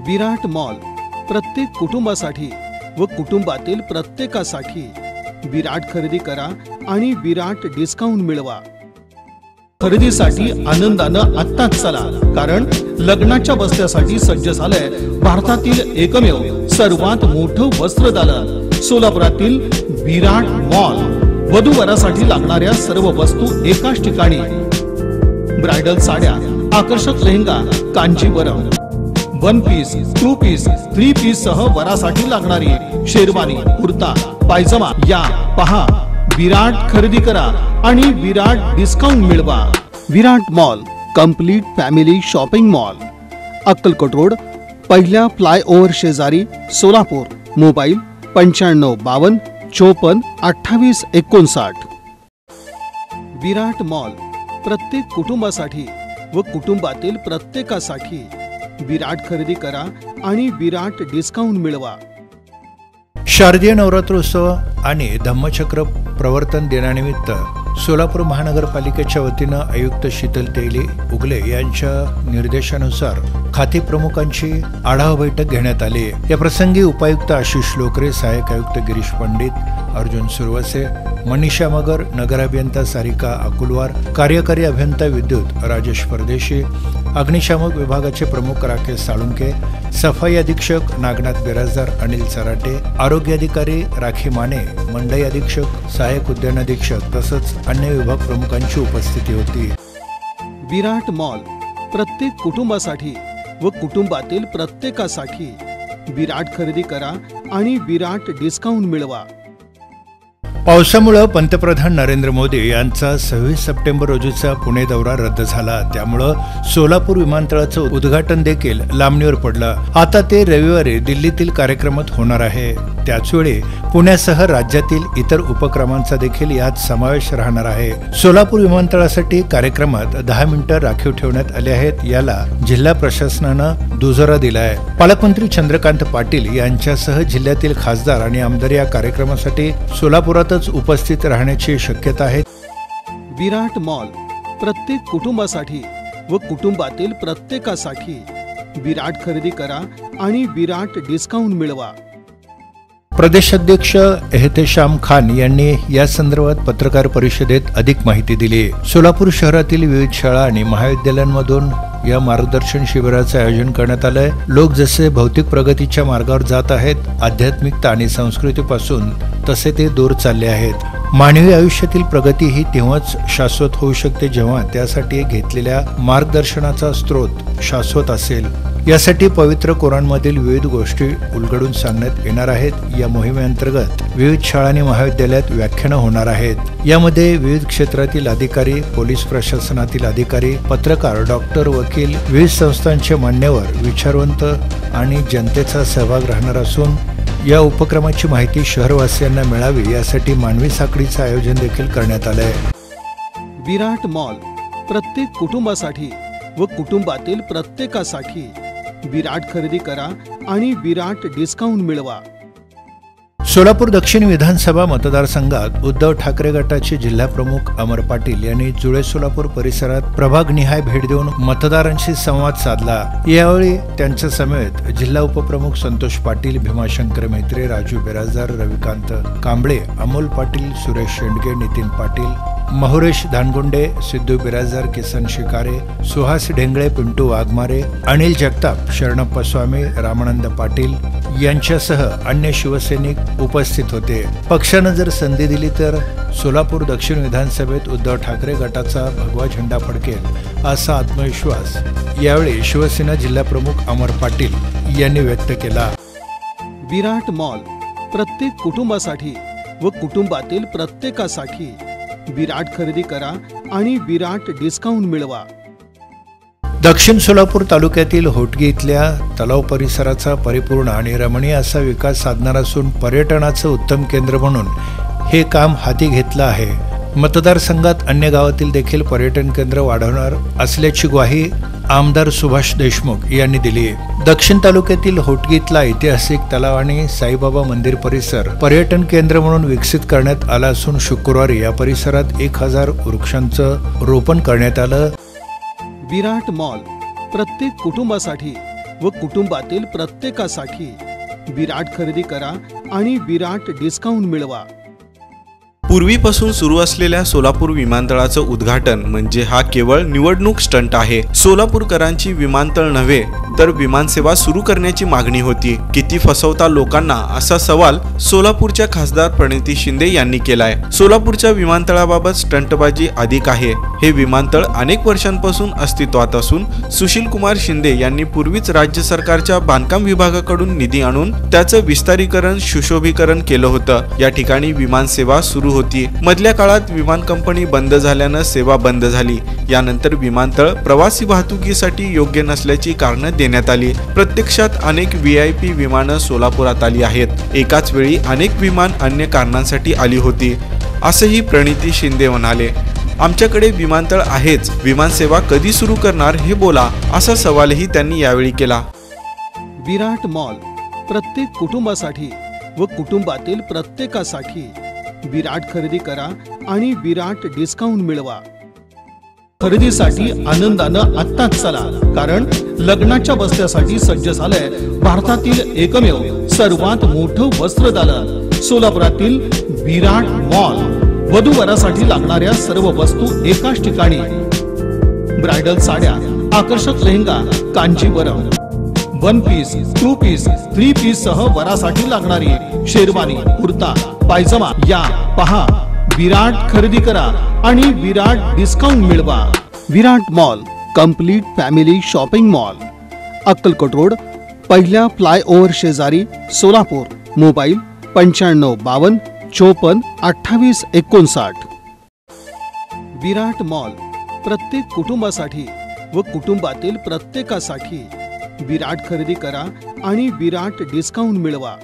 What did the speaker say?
विराट mall प्रत्येक कुटुंबासाठी व कुटुंबातील प्रत्येकासाठी विराट खरेदी करा आणि विराट डिस्काउंट मिळवा। खरेदीसाठी आनंदानं आत्ताच चला, कारण लग्नाच्या बस्त्यासाठी सज्ज झालंय भारतातील एकमेव सर्वात मोठं वस्त्रदालन सोलापुरातील विराट मॉल। वधूवरासाठी लागणाऱ्या सर्व वस्तू एकाच ठिकाणी। ब्राइडल साड्या, आकर्षक lehenga, Kanjeevaram, one piece, two piece, three piece सह वरासाठी लागणारी शेरवानी, कुर्ता, पायजमा या पहा। विराट खरेदी करा आणि विराट डिस्काउंट मिळवा। Virat mall complete family shopping mall, Akkalkot road, पहिल्या फ्लायओव्हर शेजारी, सोलापूर। मोबाईल 95 52 54 28 59। विराट मॉल प्रत्येक कुटुंबासाठी व कुटुंबातील प्रत्येकासाठी विराट खरेदी करा आणि विराट डिस्काउंट मिळवा। शारदीय नवरात्रोत्सव आणि धम्मचक्र प्रवर्तन दिनानिमित्त सोलापूर महानगरपालिकेच्या वतीनं आयुक्त शीतल तेली उगले यांच्या निर्देशानुसार खाते प्रमुखांची आढावा बैठक घेण्यात आली। या प्रसंगी उपायुक्त आशिष लोकरे, सहाय्यक आयुक्त गिरीश पंडित, अर्जुन सुरवसे, मनीषा मगर, नगर अभियंता सारिका अकुलवार, कार्यकारी अभियंता विद्युत राजेश परदेशी, अग्निशामक विभागाचे प्रमुख राकेश साळुंके, सफाई अधीक्षक नागनाथ बिराजदार अनिल सराटे, आरोग्य अधिकारी राखी माने, मंडई अधीक्षक, सहाय्यक उद्यान अधीक्षक तसंच अन्य विभाग प्रमुखांची उपस्थिती होती। विराट मॉल प्रत्येक कुटुंबासाठी व कुटुंबातील प्रत्येकासाठी विराट खरेदी करा आणि विराट डिस्काउंट मिळवा। पावसामुळे पंतप्रधान नरेंद्र मोदी यांचा 26 सप्टेंबर रोजीचा पुणे दौरा रद्द झाला। त्यामुळे सोलापूर विमानतळाचं उद्घाटन देखील लांबणीवर पडलं। आता ते रविवारी दिल्लीतील कार्यक्रमात होणार आहे। त्याचवेळी पुण्यासह राज्यातील इतर उपक्रमांचा देखील यात समावेश राहणार आहे। सोलापूर विमानतळासाठी कार्यक्रमात 10 मिनिटं राखीव ठेवण्यात आले आहेत। याला जिल्हा प्रशासनानं दुजोरा दिलाय। पालकमंत्री चंद्रकांत पाटील यांच्यासह जिल्ह्यातील खासदार आणि आमदार या कार्यक्रमासाठी सोलापुरातच उपस्थित राहण्याची शक्यता आहे। विराट मॉल प्रत्येक कुटुंबासाठी व कुटुंबातील प्रत्येकासाठी विराट खरेदी करा आणि विराट डिस्काउंट मिळवा। प्रदेशाध्यक्ष एहतेशाम खान यांनी या संदर्भात पत्रकार परिषदेत अधिक माहिती दिली। सोलापूर शहरातील विविध शाळा आणि महाविद्यालयांमधून या मार्गदर्शन शिबिराचे आयोजन करण्यात आलंय। लोक जसे भौतिक प्रगतीच्या मार्गावर जात आहेत, आध्यात्मिकता आणि संस्कृतीपासून तसे ते दूर चालले आहेत। मानवी आयुष्यातील प्रगती ही तेव्हाच शाश्वत होऊ शकते जेव्हा त्यासाठी घेतलेल्या मार्गदर्शनाचा स्रोत शाश्वत असेल। यासाठी पवित्र कुराणमधील विविध गोष्टी उलगडून सांगण्यात येणार आहेत। या मोहिमेअंतर्गत विविध शाळा आणि महाविद्यालयात व्याख्यानं होणार आहेत। यामध्ये विविध क्षेत्रातील अधिकारी, पोलीस प्रशासनातील अधिकारी, पत्रकार, डॉक्टर, वकील, विविध संस्थांचे मान्यवर, विचारवंत आणि जनतेचा सहभाग राहणार असून या उपक्रमाची माहिती शहरवासियांना मिळावी यासाठी मानवी साखळीचं आयोजन देखील करण्यात आलंय। विराट मॉल प्रत्येक कुटुंबासाठी व कुटुंबातील प्रत्येकासाठी विराट खरेदी करा आणि विराट डिस्काउंट मिळवा। सोलापूर दक्षिण विधानसभा मतदारसंघात उद्धव ठाकरे गटाचे जिल्हा प्रमुख अमर पाटील यांनी जुळे सोलापूर परिसरात प्रभागनिहाय भेट देऊन मतदारांशी संवाद साधला। यावेळी त्यांच्या समेत जिल्हा उपप्रमुख संतोष पाटील, भीमाशंकर मेत्रे, राजू बिराजदार, रविकांत कांबळे, अमोल पाटील, सुरेश शेंडगे, नितीन पाटील, महुरेश धानगुंडे, सिद्धू बिराजदार, किसन शिकारे, सुहास ढेंगळे, पिंटू वाघमारे, अनिल जगताप, शरणप्पा स्वामी, रामानंद पाटील यांच्यासह अन्य शिवसैनिक उपस्थित होते। पक्षानं जर संधी दिली तर सोलापूर दक्षिण विधानसभेत उद्धव ठाकरे गटाचा भगवा झेंडा फडकेल असा आत्मविश्वास यावेळी शिवसेना जिल्हा प्रमुख अमर पाटील यांनी व्यक्त केला। विराट मॉल प्रत्येक कुटुंबासाठी व कुटुंबातील प्रत्येकासाठी विराट खरेदी करा आणि विराट डिस्काउंट मिळवा। दक्षिण सोलापूर तालुक्यातील होटगी इथल्या तलाव परिसराचा परिपूर्ण आणि रमणीय असा विकास साधणार असून पर्यटनाचं उत्तम केंद्र म्हणून हे काम हाती घेतलं आहे। मतदारसंघात अन्य गावातील देखील पर्यटन केंद्र वाढवणार असल्याची ग्वाही आमदार सुभाष देशमुख यांनी दिली। दक्षिण तालुक्यातील होटगी इथला ऐतिहासिक तलाव आणि साईबाबा मंदिर परिसर पर्यटन केंद्र म्हणून विकसित करण्यात आला असून शुक्रवारी या परिसरात 1000 वृक्षांचं रोपण करण्यात आलं। विराट मॉल प्रत्येक कुटुंबासाठी व कुटुंबातील प्रत्येकासाठी विराट खरेदी करा आणि विराट डिस्काउंट मिळवा. पूर्वीपासून सुरू असलेल्या सोलापूर विमानतळाचं उद्घाटन म्हणजे हा केवळ निवडणूक स्टंट आहे. सोलापूरकरांची विमानतळ नव्हे तर विमानसेवा सुरू करण्याची मागणी होती. किती फसवता लोकांना, असा सवाल सोलापूरच्या खासदार प्रणिती शिंदे यांनी केलाय. सोलापूरच्या विमानतळाबाबत स्टंटबाजी अधिक आहे. हे विमानतळ अनेक वर्षांपासून अस्तित्वात असून सुशील कुमार शिंदे यांनी पूर्वीच राज्य सरकारच्या बांधकाम विभागाकडून निधी आणून त्याचं विस्तारीकरण, सुशोभीकरण केलं होतं. या ठिकाणी विमानसेवा सुरू होती. मधल्या काळात विमान कंपनी बंद झाल्यानं सेवा बंद झाली. यानंतर विमानतळ प्रवासी वाहतुकीसाठी योग्य नसल्याची कारणं देण्यात आली. प्रत्यक्षात अनेक VIP विमानं सोलापुरात आली आहेत. एकाच वेळी अनेक विमान अन्य कारणांसाठी आली होती, असंही प्रणिती शिंदे म्हणाले. आमच्याकडे विमानतळ आहेच, विमानसेवा कधी सुरू करणार हे बोला, असा सवालही त्यांनी यावेळी केला. विराट मॉल प्रत्येक कुटुंबासाठी व कुटुंबातील प्रत्येकासाठी विराट खरेदी करा आणि विराट डिस्काउंट मिळवा. खरेदीसाठी आनंदानं आत्ताच चला, कारण लग्नाच्या बस्त्यासाठी सज्ज झालंय भारतातील एकमेव सर्वात मोठं वस्त्रदालन सोलापुरातील विराट मॉल. वधूवरासाठी लागणाऱ्या सर्व वस्तू एकाच ठिकाणी. ब्रायडल साड्या, आकर्षक lehenga, Kanjeevaram, 1 piece, 2 piece, 3 piece सह वरासाठी लागणारी शेरवानी, कुर्ता, पायजमा या पहा. विराट खरेदी करा आणि विराट डिस्काउंट मिळवा. Virat mall complete family shopping mall, Akkalkot road, पहिल्या फ्लायओव्हर शेजारी, सोलापूर. मोबाईल 9552 54 28 59. विराट मॉल प्रत्येक कुटुंबासाठी व कुटुंबातील प्रत्येकासाठी विराट खरेदी करा आणि विराट डिस्काउंट मिळवा.